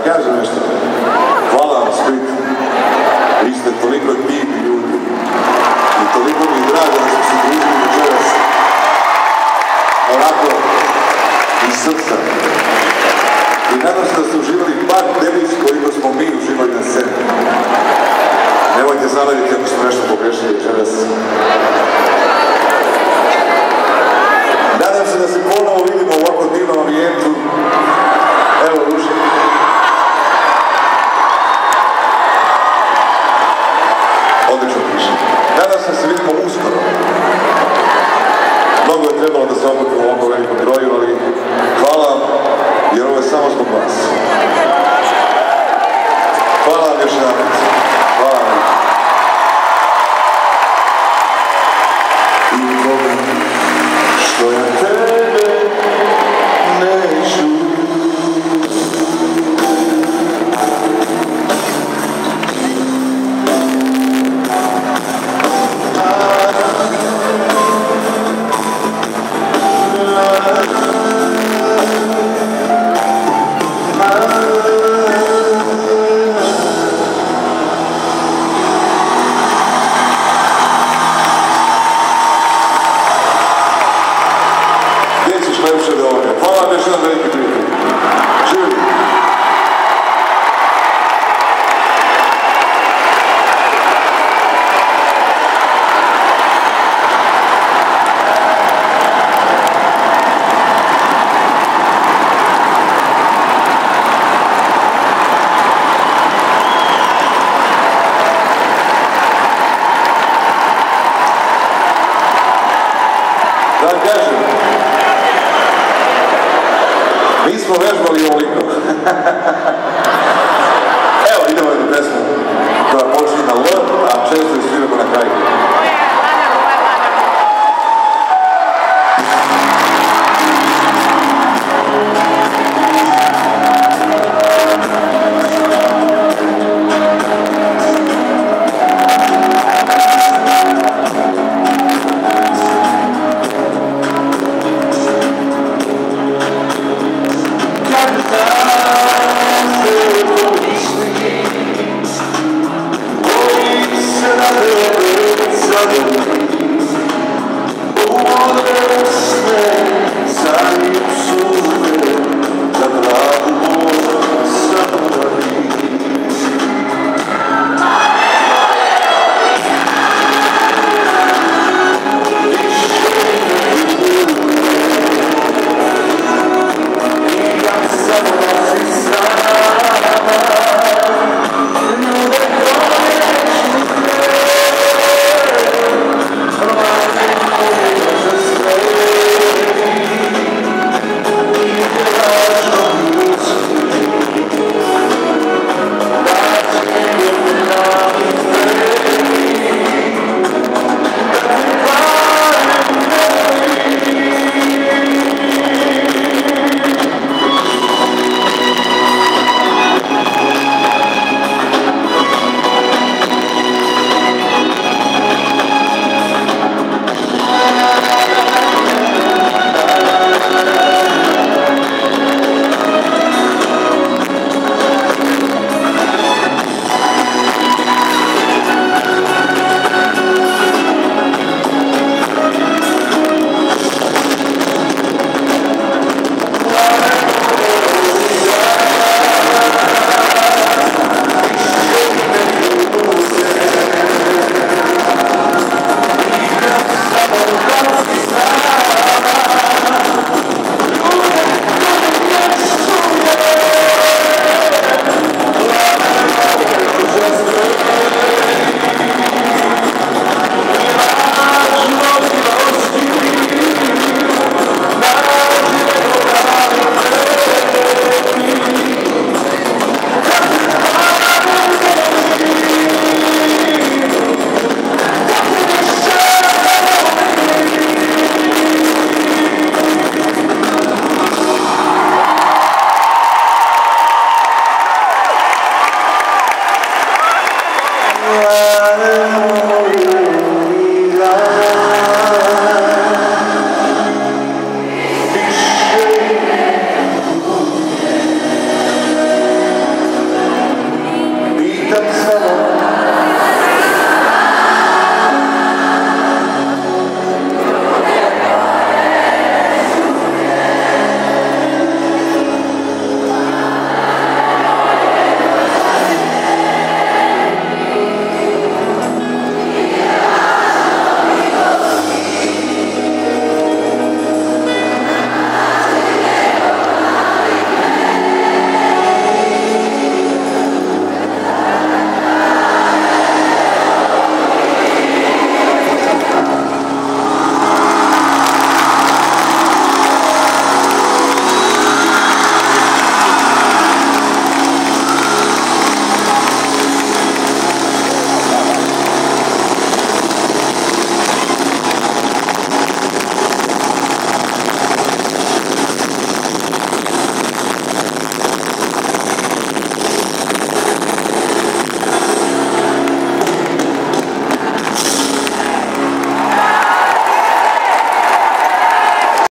kažem nešto. Hvala vam Split. Vi ste toliko divni ljudi. I toliko mi je drago da smo se družili večeras. Ovako, iz srca. I nadam se da ste uživali bar delić koliko smo mi uživali na sceni. Nemojte zameriti ako smo nešto pogrešili večeras. Nadam se da se ponovo vidimo u ovako divnom ambijentu. Evo, Ruži. Odlično piše. Nadam se da se vidimo uskoro. Mnogo je trebalo da se okupimo u ovako velikom broju, ali hvala vam, jer ovo je samo zbog vas. Hvala vam još jedan. Hvala vam. I Boga, što ja tebe neću. Hvala vam još jedan veliki prijatelj. Živjeli! Da kažem, mi smo vežbali ovoliko. Evo, idemo jednu pesmu koja počne na L, a često je sviramo na kraju.